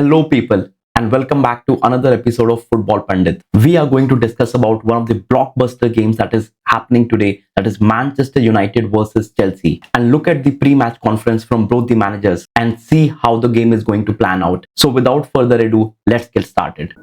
Hello people and welcome back to another episode of Football Pundit. We are going to discuss about one of the blockbuster games that is happening today, that is Manchester United versus Chelsea, and look at the pre-match conference from both the managers and see how the game is going to plan out. So without further ado, let's get started.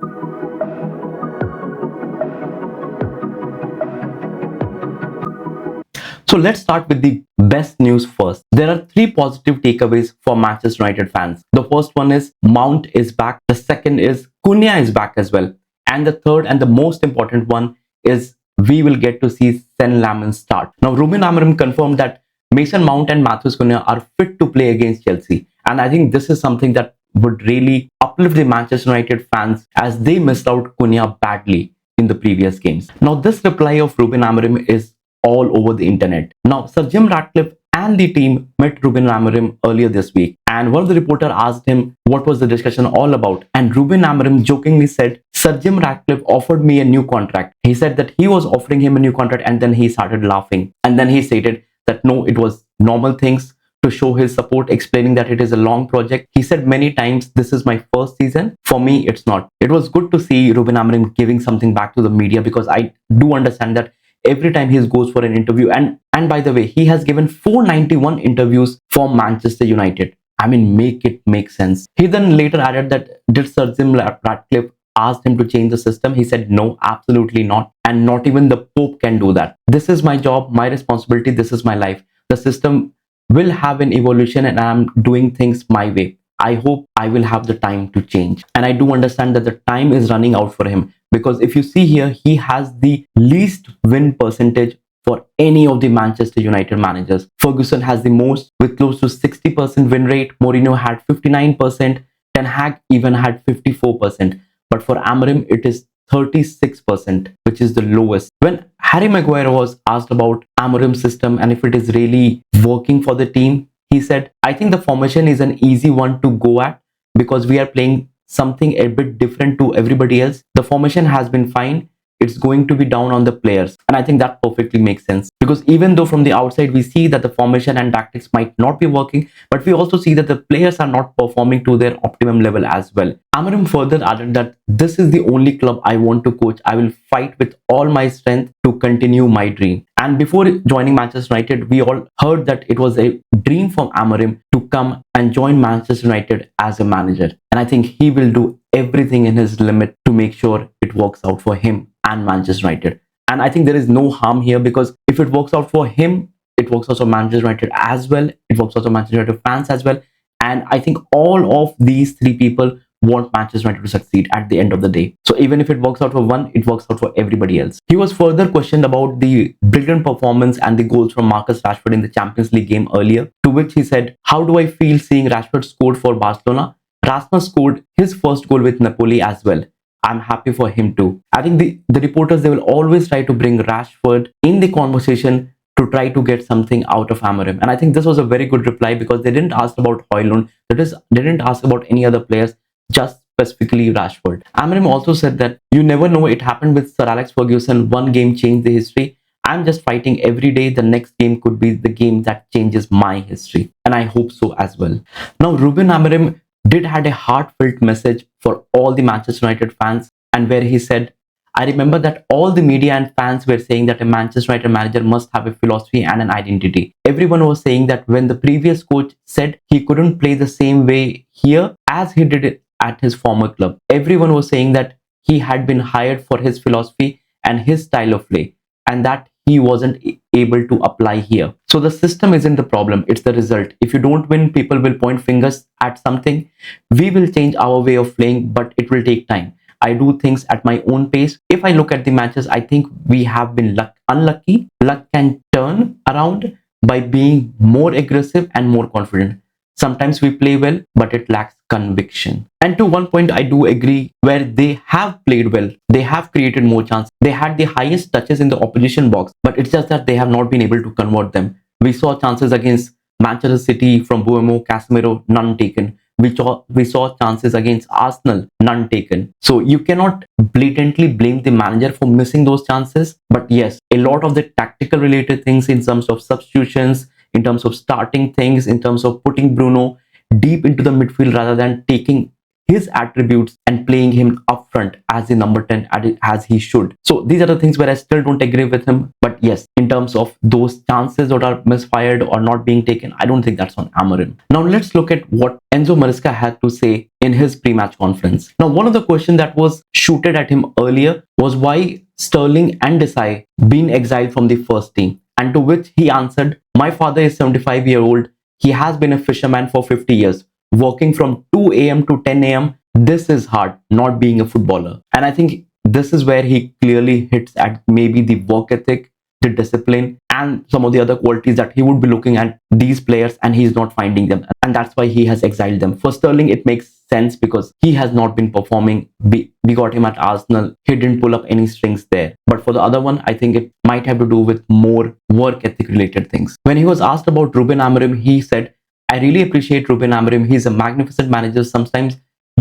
So let's start with the best news first. There are three positive takeaways for Manchester United fans. The first one is Mount is back. The second is Cunha is back as well. And the third and the most important one is we will get to see Sen Lammens start. Now, Rúben Amorim confirmed that Mason Mount and Matheus Cunha are fit to play against Chelsea. And I think this is something that would really uplift the Manchester United fans as they missed out Cunha badly in the previous games. Now, this reply of Rúben Amorim is all over the internet. Now, Sir Jim Ratcliffe and the team met Rúben Amorim earlier this week, and one of the reporters asked him what was the discussion all about, and Rúben Amorim jokingly said, Sir Jim Ratcliffe offered me a new contract. He said that he was offering him a new contract, and then he started laughing, and then he stated that no, it was normal things to show his support, explaining that it is a long project. He said many times, this is my first season. For me, it's not. It was good to see Rúben Amorim giving something back to the media, because I do understand that every time he goes for an interview, and by the way, he has given 491 interviews for Manchester United. I mean, make it make sense. He then later added that did Sir Jim Ratcliffe asked him to change the system? He said no, absolutely not, and not even the Pope can do that. This is my job, my responsibility, this is my life. The system will have an evolution and I'm doing things my way. I hope I will have the time to change. And I do understand that the time is running out for him, because if you see here, he has the least win percentage for any of the Manchester United managers. Ferguson has the most with close to 60% win rate. Mourinho had 59%. Ten Hag even had 54%. But for Amorim, it is 36%, which is the lowest. When Harry Maguire was asked about Amorim's system and if it is really working for the team, he said, I think the formation is an easy one to go at because we are playing something a bit different to everybody else. The formation has been fine. It's going to be down on the players. And I think that perfectly makes sense, because even though from the outside we see that the formation and tactics might not be working, but we also see that the players are not performing to their optimum level as well. Amorim further added that this is the only club I want to coach. I will fight with all my strength to continue my dream. And before joining Manchester United, we all heard that it was a dream from Amorim to come and join Manchester United as a manager. And I think he will do everything in his limit to make sure it works out for him and Manchester United. And I think there is no harm here, because if it works out for him, it works out for Manchester United as well. It works out for Manchester United fans as well. And I think all of these three people want Manchester United to succeed at the end of the day. So even if it works out for one, it works out for everybody else. He was further questioned about the brilliant performance and the goals from Marcus Rashford in the Champions League game earlier, to which he said, how do I feel seeing Rashford scored for Barcelona? Rasmus scored his first goal with Napoli as well. I'm happy for him too. I think the reporters, they will always try to bring Rashford in the conversation to try to get something out of Amorim. And I think this was a very good reply, because they didn't ask about Højlund, they didn't ask about any other players, just specifically Rashford. Amorim also said that you never know, it happened with Sir Alex Ferguson. One game changed the history. I'm just fighting every day. The next game could be the game that changes my history. And I hope so as well. Now, Rúben Amorim did had a heartfelt message for all the Manchester United fans, and where he said, I remember that all the media and fans were saying that a Manchester United manager must have a philosophy and an identity. Everyone was saying that when the previous coach said he couldn't play the same way here as he did it at his former club, everyone was saying that he had been hired for his philosophy and his style of play, and that he wasn't able to apply here. So the system isn't the problem, it's the result. If you don't win, people will point fingers at something. We will change our way of playing, but it will take time. I do things at my own pace. If I look at the matches, I think we have been unlucky. Luck can turn around by being more aggressive and more confident. Sometimes we play well, but it lacks conviction. And to one point, I do agree, where they have played well. They have created more chances. They had the highest touches in the opposition box, but it's just that they have not been able to convert them. We saw chances against Manchester City from Buemo, Casemiro, none taken. We saw chances against Arsenal, none taken. So you cannot blatantly blame the manager for missing those chances. But yes, a lot of the tactical related things in terms of substitutions, in terms of starting things, in terms of putting Bruno deep into the midfield rather than taking his attributes and playing him up front as the number 10 as he should. So these are the things where I still don't agree with him. But yes, in terms of those chances that are misfired or not being taken, I don't think that's on Amorim. Now let's look at what Enzo Maresca had to say in his pre-match conference. Now, one of the questions that was shooted at him earlier was why Sterling and Desai been exiled from the first team, and to which he answered, "My father is 75-year-old. He has been a fisherman for 50 years, working from 2 a.m. to 10 a.m. This is hard, not being a footballer." And I think this is where he clearly hits at maybe the work ethic, the discipline, and some of the other qualities that he would be looking at these players, and he's not finding them. And that's why he has exiled them. For Sterling, it makes sense because he has not been performing. We got him at Arsenal. He didn't pull up any strings there. But for the other one, I think it might have to do with more work ethic related things. When he was asked about Rúben Amorim, he said, "I really appreciate Rúben Amorim. He's a magnificent manager. Sometimes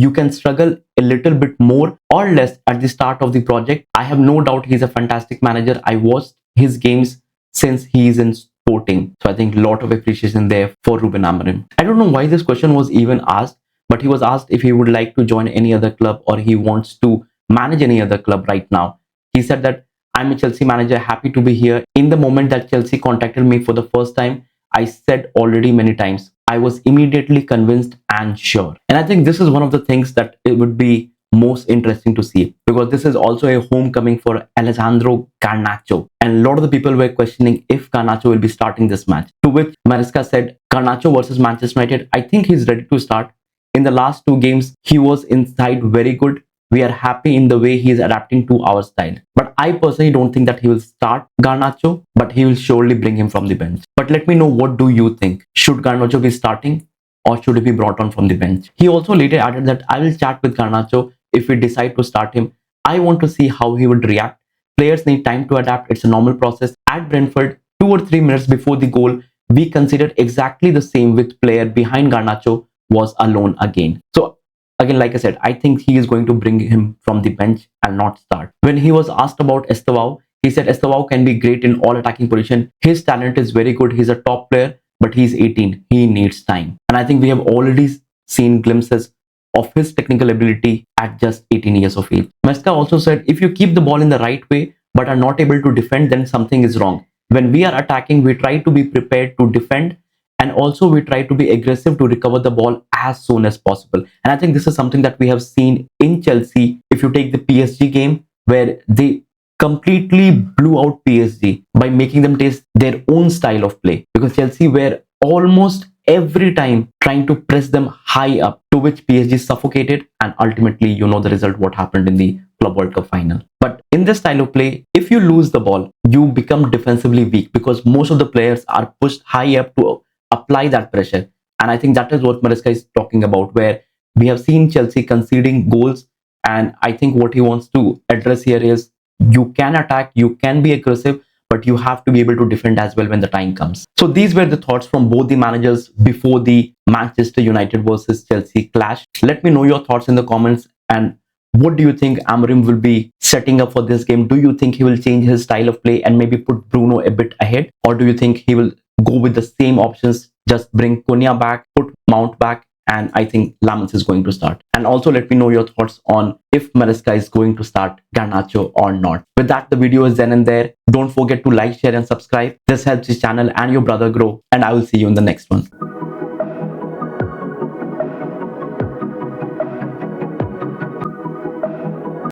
you can struggle a little bit more or less at the start of the project. I have no doubt he's a fantastic manager. I watched his games since he's in Sporting." So I think a lot of appreciation there for Rúben Amorim. I don't know why this question was even asked, but he was asked if he would like to join any other club or he wants to manage any other club right now. He said that, "I'm a Chelsea manager, happy to be here. In the moment that Chelsea contacted me for the first time, I said already many times, I was immediately convinced and sure." And I think this is one of the things that it would be most interesting to see, because this is also a homecoming for Alejandro Garnacho. And a lot of the people were questioning if Garnacho will be starting this match. To which Maresca said, "Garnacho versus Manchester United, I think he's ready to start. In the last 2 games, he was inside very good. We are happy in the way he is adapting to our style. But I personally don't think that he will start Garnacho, but he will surely bring him from the bench." But let me know, what do you think? Should Garnacho be starting or should he be brought on from the bench? He also later added that, "I will chat with Garnacho if we decide to start him. I want to see how he would react. Players need time to adapt. It's a normal process. At Brentford, 2 or 3 minutes before the goal, we considered exactly the same with player behind Garnacho was alone again." So again, like I said, I think he is going to bring him from the bench and not start. When he was asked about Estevao, he said Estevao can be great in all attacking position. His talent is very good. He's a top player, but he's 18. He needs time. And I think we have already seen glimpses of his technical ability at just 18 years of age. Maresca also said, "If you keep the ball in the right way but are not able to defend, then something is wrong. When we are attacking, we try to be prepared to defend, and also we try to be aggressive to recover the ball as soon as possible." And I think this is something that we have seen in Chelsea. If you take the PSG game, where they completely blew out PSG by making them taste their own style of play, because Chelsea were almost every time trying to press them high up, to which PSG suffocated, and ultimately you know the result, what happened in the Club World Cup final. But in this style of play, if you lose the ball, you become defensively weak because most of the players are pushed high up to apply that pressure. And I think that is what Maresca is talking about, where we have seen Chelsea conceding goals. And I think what he wants to address here is, you can attack, you can be aggressive, but you have to be able to defend as well when the time comes. So these were the thoughts from both the managers before the Manchester United versus Chelsea clash. Let me know your thoughts in the comments, and what do you think Amorim will be setting up for this game? Do you think he will change his style of play and maybe put Bruno a bit ahead? Or do you think he will go with the same options, just bring Cunha back, put Mount back, and I think Lammens is going to start? And also let me know your thoughts on if Maresca is going to start Garnacho or not. With that, the video is then and there. Don't forget to like, share and subscribe. This helps the channel and your brother grow, and I will see you in the next one.